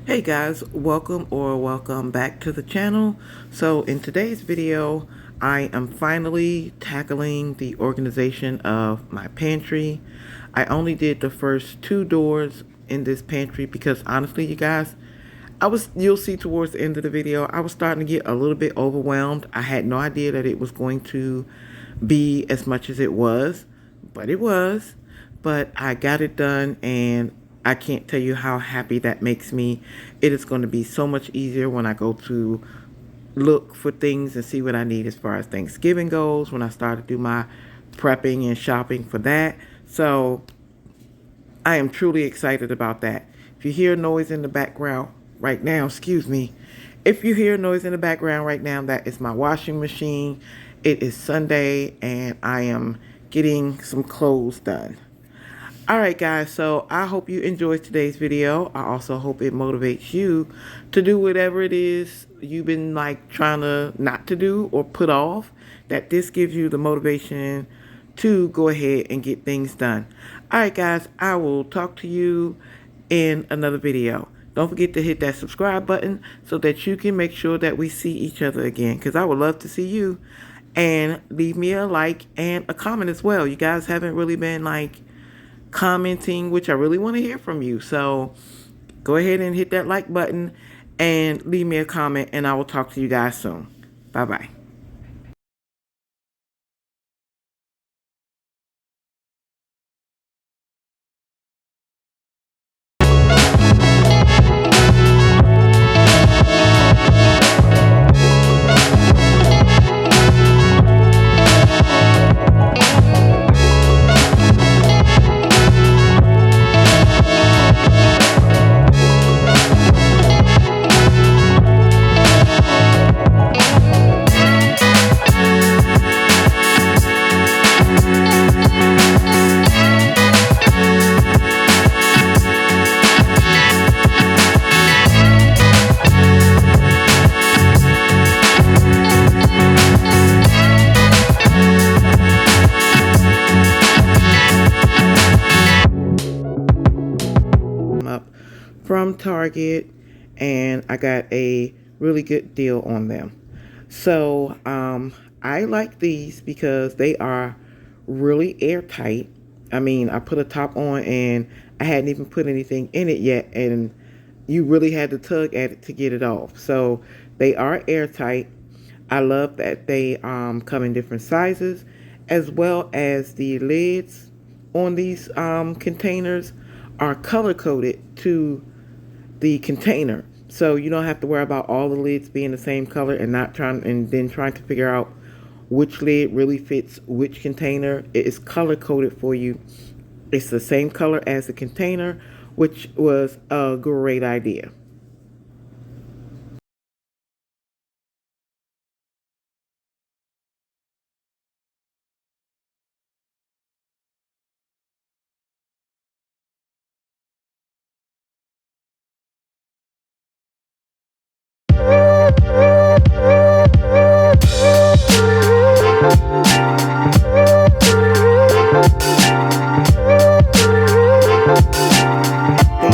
Hey guys, welcome back to the channel. So in today's video, I am finally tackling the organization of my pantry. I only did the first two doors in this pantry because honestly, you guys, you'll see towards the end of the video, I was starting to get a little bit overwhelmed. I had no idea that it was going to be as much as it was, but it was. But I got it done, and I can't tell you how happy that makes me. It is going to be so much easier when I go to look for things and see what I need as far as Thanksgiving goes, when I start to do my prepping and shopping for that. So I am truly excited about that. If you hear noise in the background right now, excuse me. If you hear noise in the background right now, that is my washing machine. It is Sunday and I am getting some clothes done. All right, guys, so I hope you enjoyed today's video. I also hope it motivates you to do whatever it is you've been like trying to not to do or put off, that this gives you the motivation to go ahead and get things done. All right, guys, I will talk to you in another video. Don't forget to hit that subscribe button so that you can make sure that we see each other again, because I would love to see you. And leave me a like and a comment as well. You guys haven't really been like commenting, which I really want to hear from you. So go ahead and hit that like button and leave me a comment, and I will talk to you guys soon. Bye-bye. Up from Target, and I got a really good deal on them. So I like these because they are really airtight. I mean, I put a top on and I hadn't even put anything in it yet, and you really had to tug at it to get it off. So they are airtight. I love that they come in different sizes, as well as the lids on these containers are color coded to the container. So you don't have to worry about all the lids being the same color and then trying to figure out which lid really fits which container. It is color coded for you. It's the same color as the container, which was a great idea.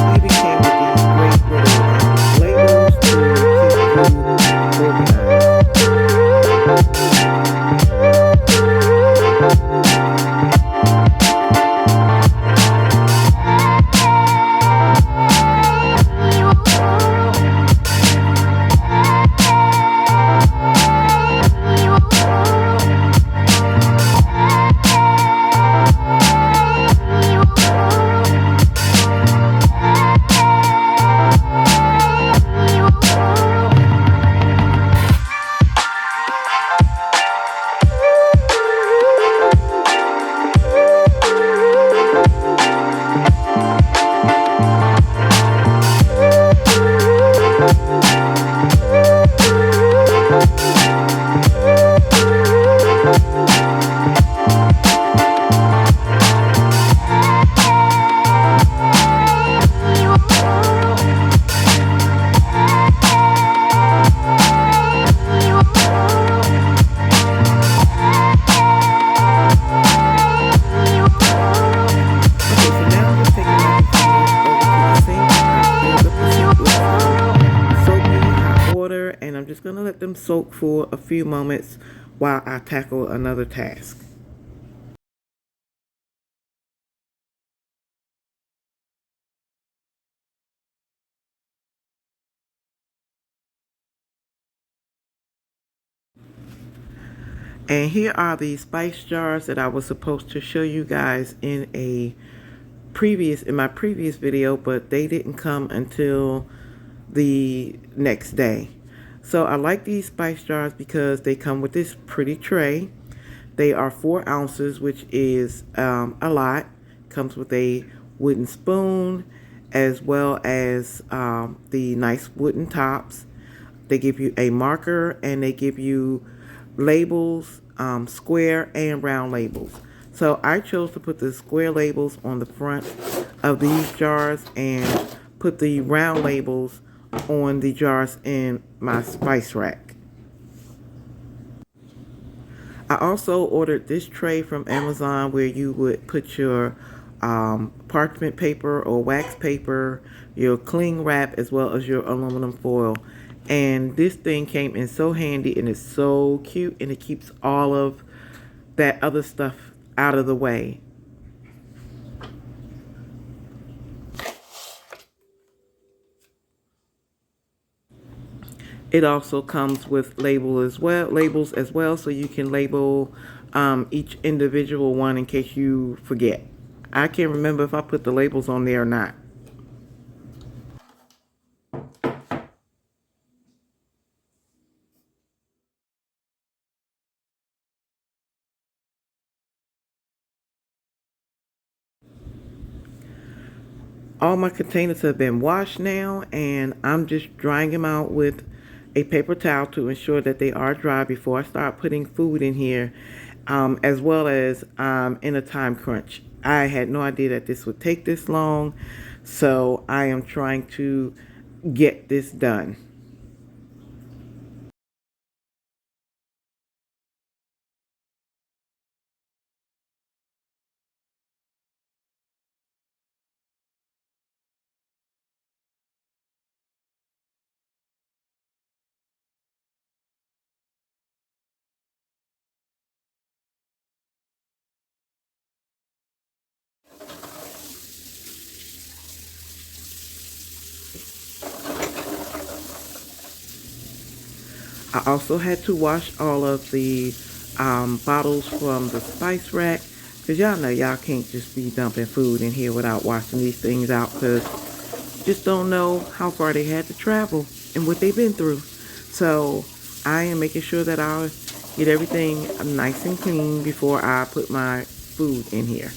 They even came with these great little just going to let them soak for a few moments while I tackle another task. And here are the spice jars that I was supposed to show you guys in my previous video, but they didn't come until the next day. So I like these spice jars because they come with this pretty tray. They are 4 ounces, which is a lot. Comes with a wooden spoon as well as the nice wooden tops. They give you a marker and they give you labels, square and round labels. So I chose to put the square labels on the front of these jars and put the round labels on the jars in my spice rack. I also ordered this tray from Amazon where you would put your parchment paper or wax paper, your cling wrap, as well as your aluminum foil. And this thing came in so handy and it's so cute, and it keeps all of that other stuff out of the way. It also comes with labels as well, so you can label each individual one in case you forget. I can't remember if I put the labels on there or not. All my containers have been washed now, and I'm just drying them out with a paper towel to ensure that they are dry before I start putting food in here, as well as in a time crunch. I had no idea that this would take this long, so I am trying to get this done. I also had to wash all of the bottles from the spice rack, because y'all know y'all can't just be dumping food in here without washing these things out, because just don't know how far they had to travel and what they've been through. So I am making sure that I get everything nice and clean before I put my food in here.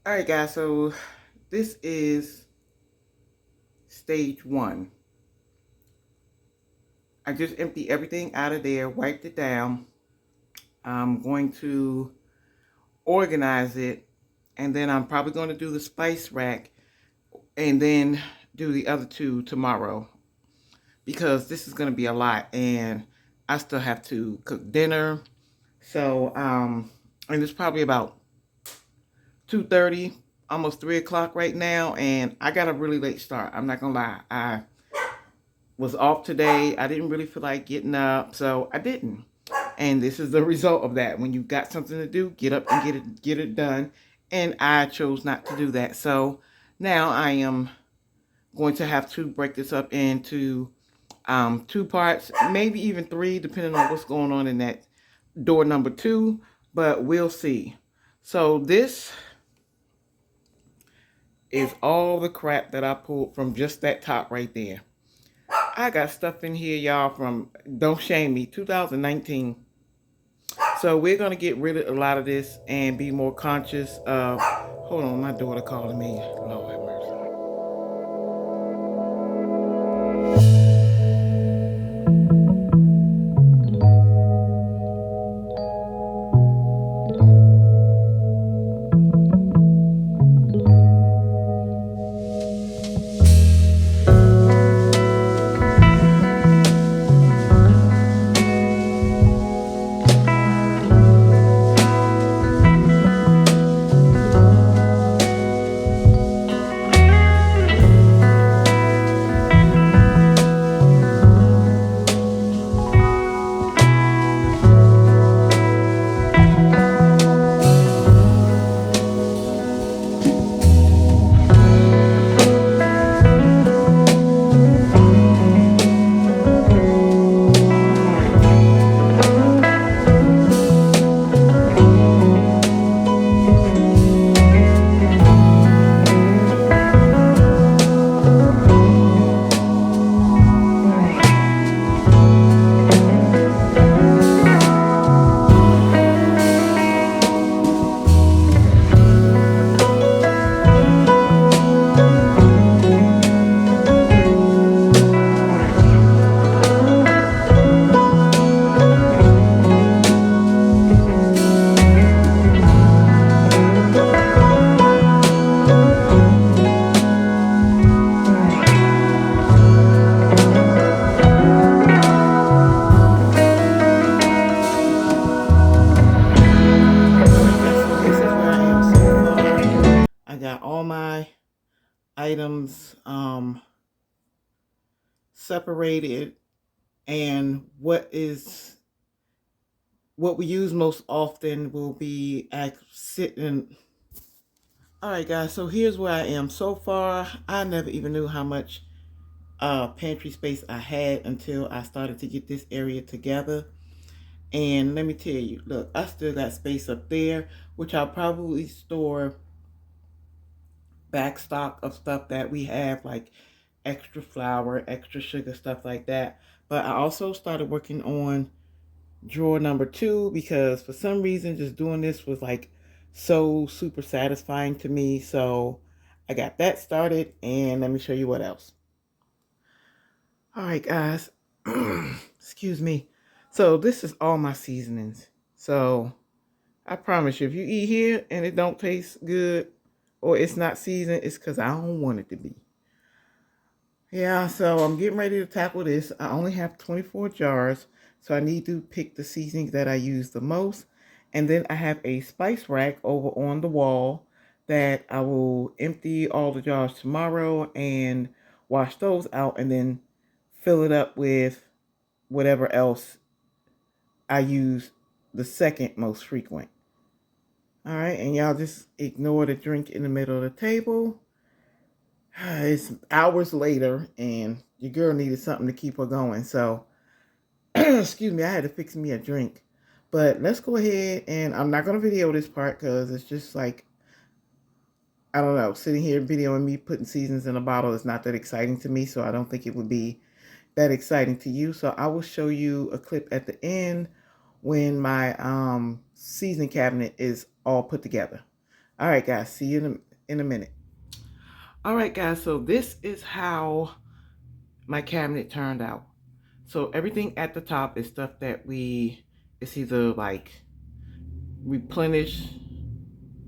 All right, guys, so this is stage 1. I just emptied everything out of there, wiped it down. I'm going to organize it, and then I'm probably going to do the spice rack and then do the other 2 tomorrow, because this is going to be a lot and I still have to cook dinner. So and it's probably about 2:30, almost 3 o'clock right now, and I got a really late start. I'm not gonna lie, I was off today. I didn't really feel like getting up, so I didn't. And this is the result of that. When you've got something to do, get up and get it done. And I chose not to do that. So now I am going to have to break this up into 2 parts, maybe even 3, depending on what's going on in that door number 2. But we'll see. So this is all the crap that I pulled from just that top right there. I got stuff in here, y'all, from, don't shame me, 2019. So we're going to get rid of a lot of this and be more conscious of, hold on, my daughter calling me. Lord have mercy. I got all my items separated, and what we use most often will be sitting. All right, guys, so here's where I am so far. I never even knew how much pantry space I had until I started to get this area together. And let me tell you, look, I still got space up there, which I'll probably store back stock of stuff that we have, like extra flour, extra sugar, stuff like that. But I also started working on drawer number 2 because for some reason just doing this was like so super satisfying to me. So I got that started, and let me show you what else. All right, guys. Excuse me. So this is all my seasonings. So I promise you, if you eat here and it don't taste good or it's not seasoned, it's because I don't want it to be. Yeah, so I'm getting ready to tackle this. I only have 24 jars, so I need to pick the seasonings that I use the most. And then I have a spice rack over on the wall that I will empty all the jars tomorrow and wash those out and then fill it up with whatever else I use the second most frequent. All right, and y'all just ignore the drink in the middle of the table. It's hours later, and your girl needed something to keep her going. So, excuse me, I had to fix me a drink. But let's go ahead, and I'm not going to video this part because it's just like, I don't know, sitting here videoing me putting seasons in a bottle is not that exciting to me. So I don't think it would be that exciting to you. So I will show you a clip at the end when my seasoning cabinet is all put together. All right, guys, see you in a minute. All right, guys, so this is how my cabinet turned out. So everything at the top is stuff that it's either like replenish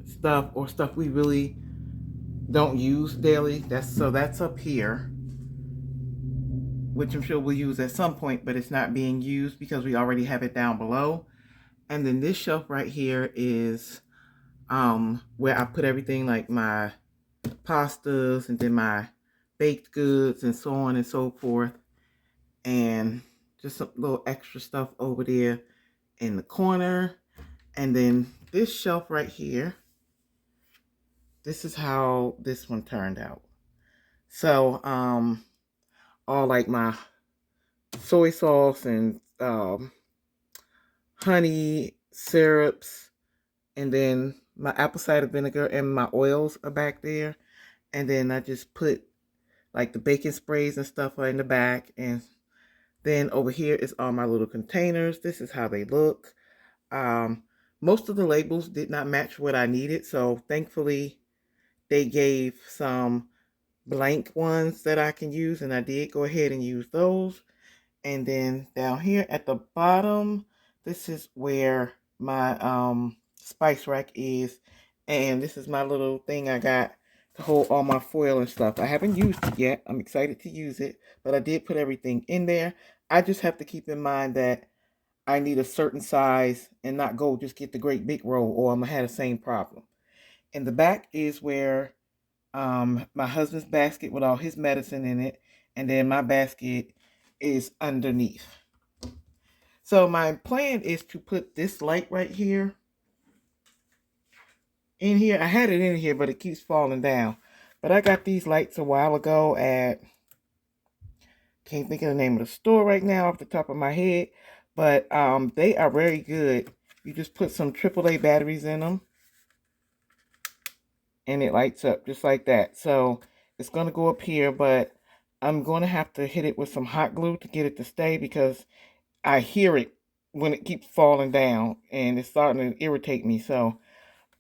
stuff or stuff we really don't use daily. That's up here, which I'm sure we'll use at some point, but it's not being used because we already have it down below. And then this shelf right here is where I put everything like my pastas and then my baked goods and so on and so forth. And just some little extra stuff over there in the corner. And then this shelf right here, this is how this one turned out. So all like my soy sauce and honey syrups, and then my apple cider vinegar and my oils are back there. And then I just put like the baking sprays and stuff are in the back. And then over here is all my little containers. This is how they look. Um, Most of the labels did not match what I needed, so thankfully they gave some blank ones that I can use, and I did go ahead and use those. And then down here at the bottom, this is where my spice rack is, and this is my little thing I got to hold all my foil and stuff. I haven't used it yet. I'm excited to use it, but I did put everything in there. I just have to keep in mind that I need a certain size and not go just get the great big roll, or I'm gonna have the same problem. In the back is where my husband's basket with all his medicine in it, and then my basket is underneath. So my plan is to put this light right here in here. I had it in here, but it keeps falling down. But I got these lights a while ago at, can't think of the name of the store right now off the top of my head, but they are very good. You just put some AAA batteries in them, and it lights up just like that. So it's going to go up here, but I'm going to have to hit it with some hot glue to get it to stay, because I hear it when it keeps falling down and it's starting to irritate me. So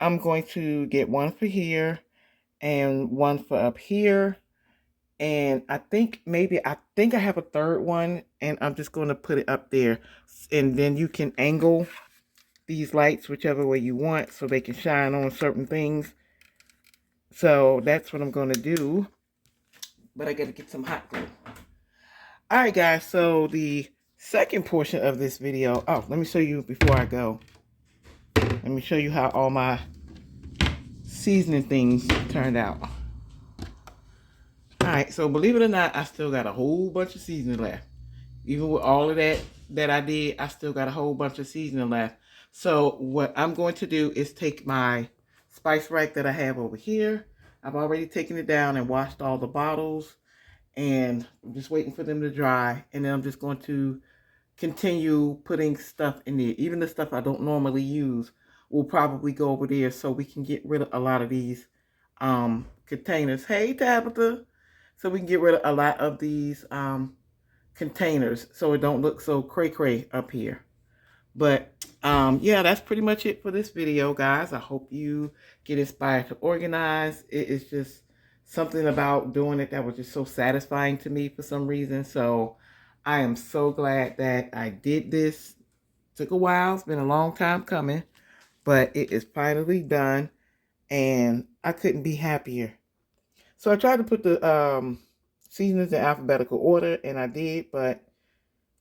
I'm going to get one for here and one for up here. And I think I have a third one, and I'm just going to put it up there. And then you can angle these lights whichever way you want so they can shine on certain things. So that's what I'm going to do. But I got to get some hot glue. All right, guys. So the second portion of this video. Oh, let me show you before I go. Let me show you how all my seasoning things turned out. All right. So believe it or not, I still got a whole bunch of seasoning left. Even with all of that I did, I still got a whole bunch of seasoning left. So what I'm going to do is take my spice rack that I have over here. I've already taken it down and washed all the bottles, and I'm just waiting for them to dry. And then I'm just going to continue putting stuff in there. Even the stuff I don't normally use will probably go over there, so we can get rid of a lot of these containers. Hey, Tabitha. So we can get rid of a lot of these containers so it don't look so cray-cray up here. But yeah, that's pretty much it for this video, guys. I hope you get inspired to organize. It is just something about doing it that was just so satisfying to me for some reason. So I am so glad that I did this. Took a while. It's been a long time coming, but it is finally done, and I couldn't be happier. So I tried to put the seasonings in alphabetical order, and I did, but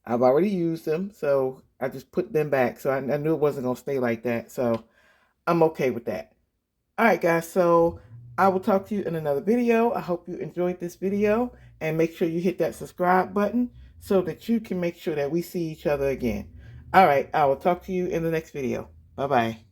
I've already used them, so I just put them back. So I knew it wasn't going to stay like that, so I'm okay with that. All right, guys, so I will talk to you in another video. I hope you enjoyed this video, and make sure you hit that subscribe button so that you can make sure that we see each other again. All right, I will talk to you in the next video. Bye-bye.